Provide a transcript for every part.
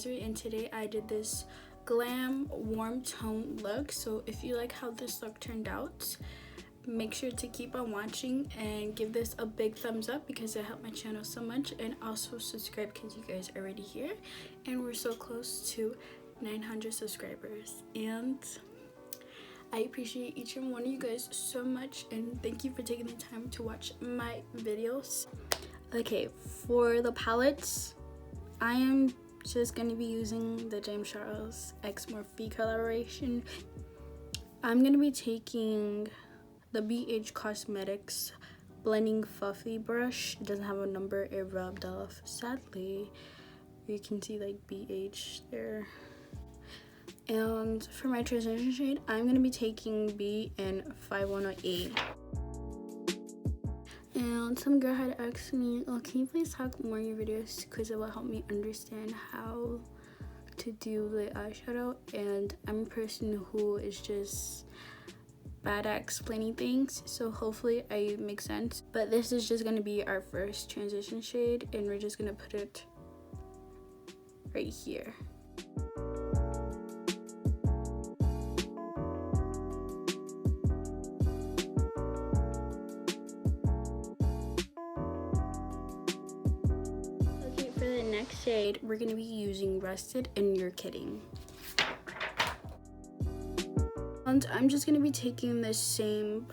Desiree, and today I did this glam warm tone look. So if you like how this look turned out, make sure to keep on watching and give this a big thumbs up because it helped my channel so much, and also subscribe because you guys are already here and we're so close to 900 subscribers, and I appreciate each and one of you guys so much, and thank you for taking the time to watch my videos. Okay, for the palettes, I am just going to be using the James Charles X Morphe collaboration. I'm going to be taking the Beige Cosmetics blending fluffy brush. It doesn't have a number, it rubbed off sadly. You can see like BH there. And for my transition shade, I'm going to be taking B in 5108. And some girl had asked me, oh, can you please talk more in your videos because it will help me understand how to do the eyeshadow. And I'm a person who is just bad at explaining things, so hopefully I make sense. But this is just going to be our first transition shade, and we're just going to put it right here. Shade, we're going to be using Rusted, and You're Kidding. And I'm just going to be taking the same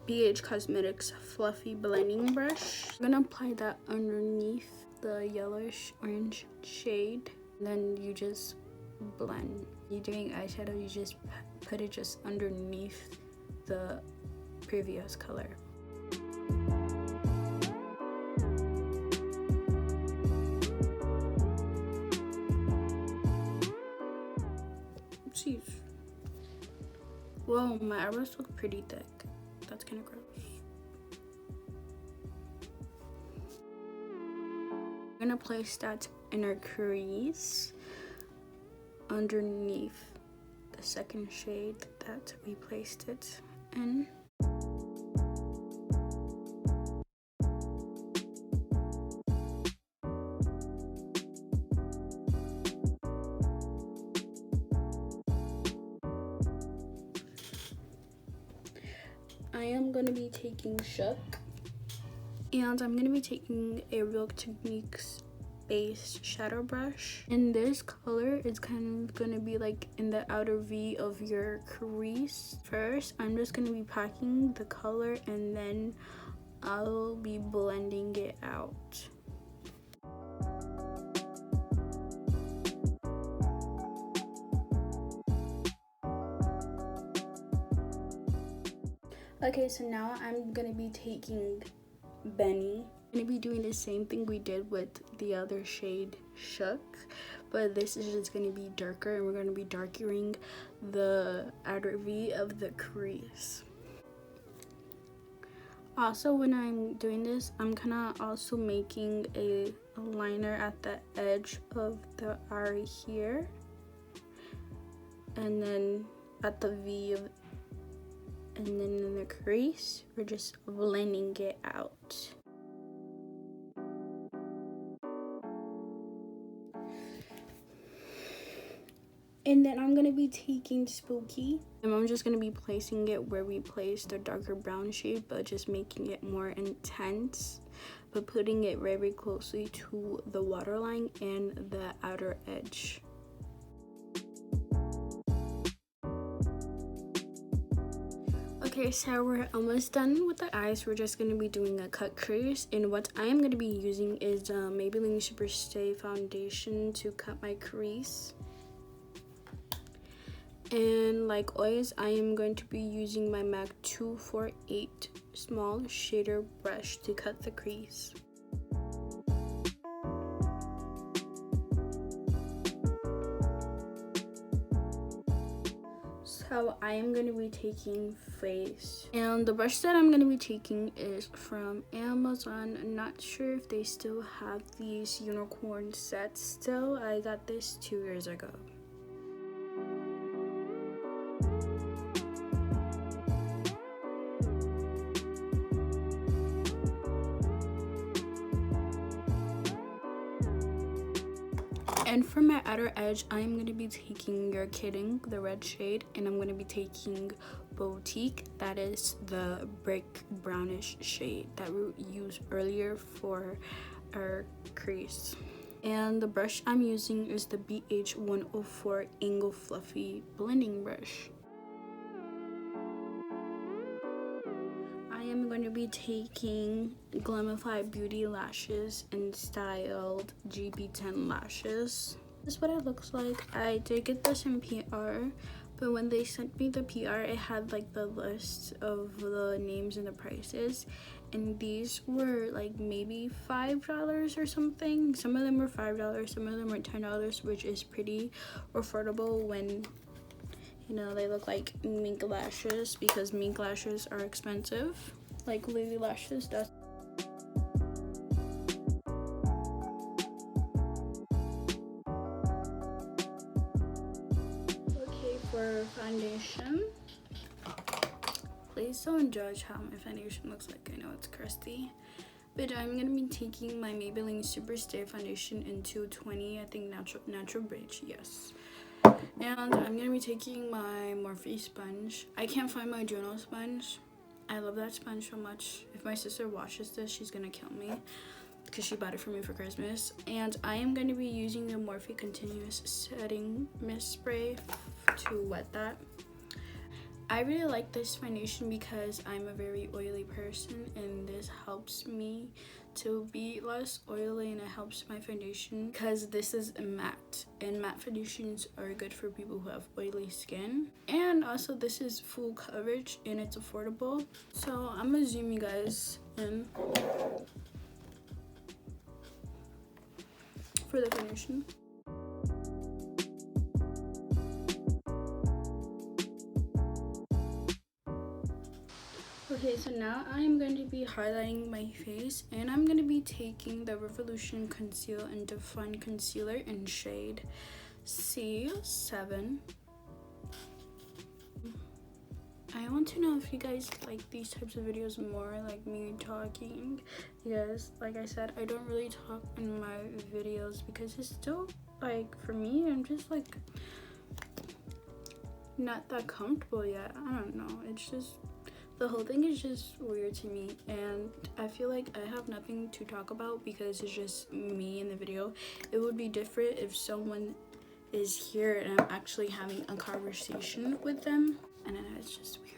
BH Cosmetics fluffy blending brush. I'm going to apply that underneath the yellowish orange shade. Then you just blend. You're doing eyeshadow, you just put it just underneath the previous color. Jeez. Whoa, my eyebrows look pretty thick. That's kind of gross. I'm gonna place that inner crease underneath the second shade that we placed it in. I am going to be taking Shook, and I'm going to be taking a Real Techniques base shadow brush. And this color is kind of going to be like in the outer V of your crease. First, I'm just going to be packing the color, and then I'll be blending it out. Okay, so now I'm gonna be taking Benny. I'm gonna be doing the same thing we did with the other shade Shook, but this is just gonna be darker, and we're gonna be darkening the outer V of the crease. Also, when I'm doing this, I'm kinda also making a liner at the edge of the eye here, and then at the V of, and then in the crease, we're just blending it out. And then I'm gonna be taking Spooky, and I'm just gonna be placing it where we placed the darker brown shade, but just making it more intense, but putting it very closely to the waterline and the outer edge. Okay, so we're almost done with the eyes. We're just going to be doing a cut crease, and what I am going to be using is Maybelline Super Stay Foundation to cut my crease. And like always, I am going to be using my MAC 248 small shader brush to cut the crease. So I am going to be taking Face, and the brush that I'm going to be taking is from Amazon. I'm not sure if they still have these unicorn sets still. I got this 2 years ago. And for my outer edge, I'm going to be taking You're Kidding, the red shade, and I'm going to be taking Boutique, that is the brick brownish shade that we used earlier for our crease. And the brush I'm using is the BH 104 Angle Fluffy blending brush. I am going to be taking Glamify Beauty lashes in styled GB10 lashes. This is what it looks like. I did get this in PR, but when they sent me the PR, it had like the list of the names and the prices, and these were like maybe $5 or something. Some of them were $5, some of them were $10, which is pretty affordable when, you know, they look like mink lashes, because mink lashes are expensive, like lily lashes does. Okay, for foundation, please don't judge how my foundation looks like. I know it's crusty, but I'm gonna be taking my Maybelline Super Stay Foundation in 220, I think natural beige, yes. And I'm gonna be taking my Morphe sponge. I can't find my Juno sponge. I love that sponge so much. If my sister watches this, she's gonna kill me because she bought it for me for Christmas. And I am gonna be using the Morphe Continuous Setting Mist Spray to wet that. I really like this foundation because I'm a very oily person, and this helps me to be less oily, and it helps my foundation because this is matte, and matte foundations are good for people who have oily skin. And also this is full coverage and it's affordable. So I'm gonna zoom you guys in for the foundation. Okay, so now I'm going to be highlighting my face, and I'm going to be taking the Revolution Conceal and Define Concealer in shade C7. I want to know if you guys like these types of videos more, like me talking, because like I said, I don't really talk in my videos because it's still, like, for me, I'm just like not that comfortable yet. I don't know, it's just, the whole thing is just weird to me, and I feel like I have nothing to talk about because it's just me in the video. It would be different if someone is here and I'm actually having a conversation with them, and I know it's just weird.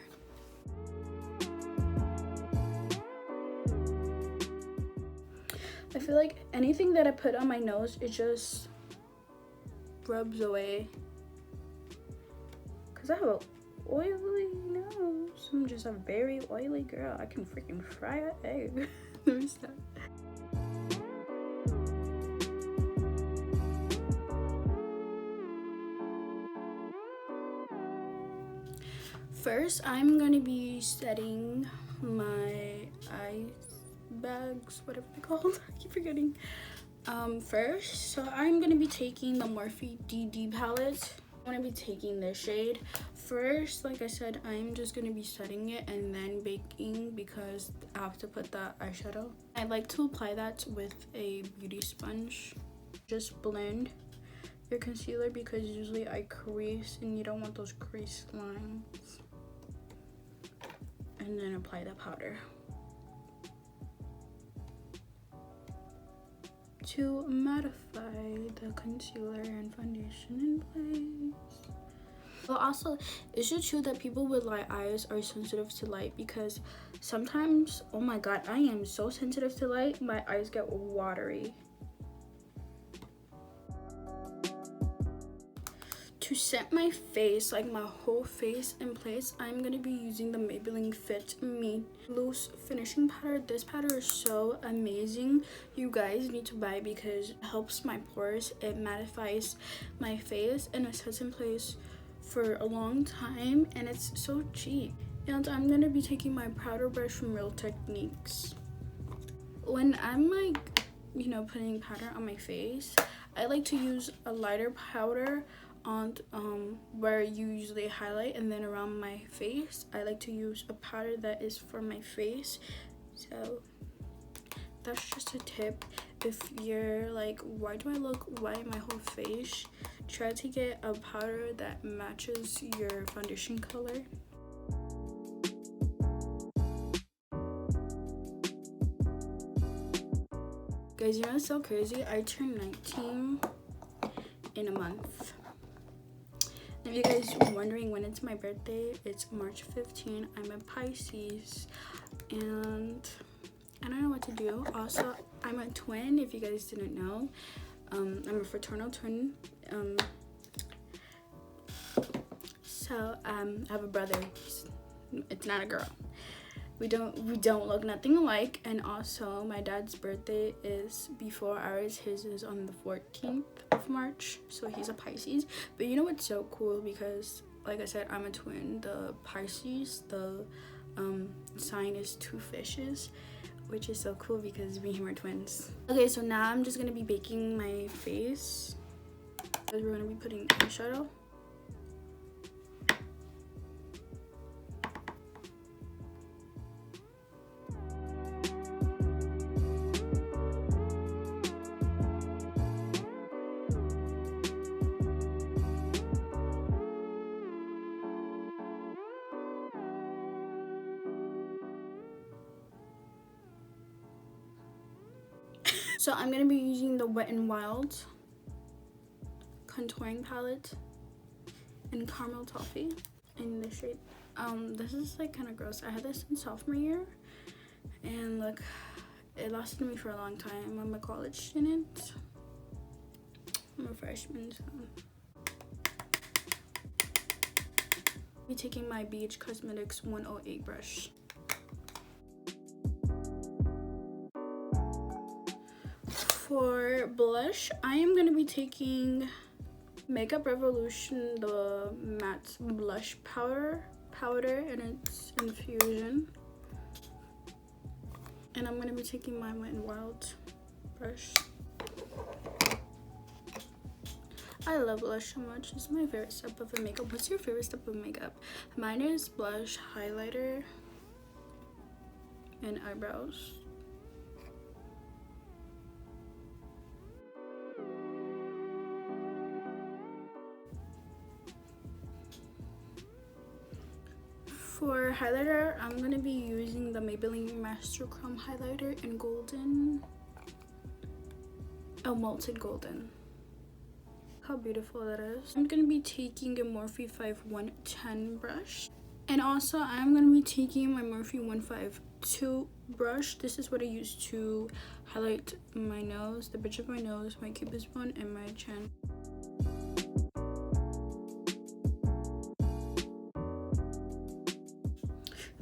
I feel like anything that I put on my nose, it just rubs away because I have a oily nose. I'm just a very oily girl. I can freaking fry an egg. There's that. First, I'm gonna be setting my eye bags, whatever they're called. I keep forgetting. First, so I'm gonna be taking the Morphe DD palette. I'm gonna be taking this shade. First, like I said, I'm just gonna be setting it and then baking because I have to put the eyeshadow. I like to apply that with a beauty sponge. Just blend your concealer because usually I crease and you don't want those crease lines. And then apply the powder to mattify the concealer and foundation in place. Well, also, is it true that people with light eyes are sensitive to light? Because sometimes, oh my god, I am so sensitive to light, my eyes get watery. To set my face, like my whole face in place, I'm gonna be using the Maybelline Fit Me Loose Finishing Powder. This powder is so amazing. You guys need to buy it because it helps my pores, it mattifies my face, and it sets in place for a long time, and it's so cheap. And I'm gonna be taking my powder brush from Real Techniques. When I'm like, you know, putting powder on my face, I like to use a lighter powder on where you usually highlight, and then around my face I like to use a powder that is for my face. So that's just a tip. If you're like, why do I look white in my whole face, try to get a powder that matches your foundation color. Guys, you know what's so crazy? I turned 19 in a month. If you guys are wondering when it's my birthday, it's March 15. I'm a Pisces and I don't know what to do. Also, I'm a twin, if you guys didn't know. I'm a fraternal twin. So I have a brother. It's not a girl. We don't look nothing alike, and also my dad's birthday is before ours. His is on the 14th of March, so he's a Pisces. But you know what's so cool, because like I said, I'm a twin. The Pisces, the sign is 2 fishes, which is so cool because we are twins. Okay, so now I'm just gonna be baking my face because we're gonna be putting eyeshadow. So I'm going to be using the Wet n Wild contouring palette in Caramel Toffee in the shade. This is like kind of gross. I had this in sophomore year and look, it lasted me for a long time. I'm a college student. I'm a freshman, so. I'll be taking my Beige Cosmetics 108 brush. For blush, I am going to be taking Makeup Revolution, the matte blush powder and its infusion. And I'm going to be taking my Wet n Wild brush. I love blush so much. It's my favorite step of a makeup. What's your favorite step of makeup? Mine is blush, highlighter, and eyebrows. For highlighter, I'm going to be using the Maybelline Master Chrome highlighter in golden. Oh, Molten Golden. How beautiful that is. I'm going to be taking a Morphe 5110 brush. And also, I'm going to be taking my Morphe 152 brush. This is what I use to highlight my nose, the bridge of my nose, my cupid's bone, and my chin.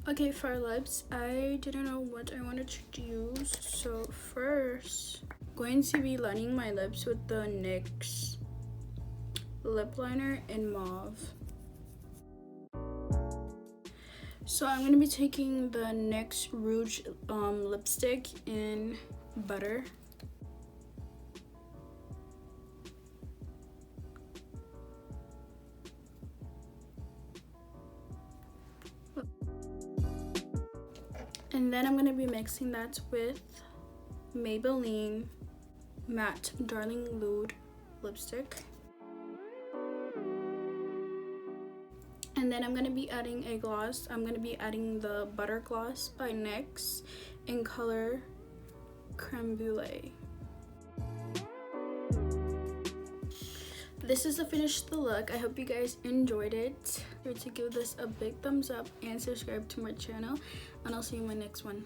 Okay, for our lips, I didn't know what I wanted to use. So first, I'm going to be lining my lips with the NYX lip liner in Mauve. So I'm going to be taking the NYX Rouge lipstick in Butter. And then I'm going to be mixing that with Maybelline Matte Darling Nude lipstick. And then I'm going to be adding a gloss. I'm going to be adding the Butter Gloss by NYX in color Crème Brûlée. This is the finished look. I hope you guys enjoyed it. Remember to give this a big thumbs up and subscribe to my channel, and I'll see you in my next one.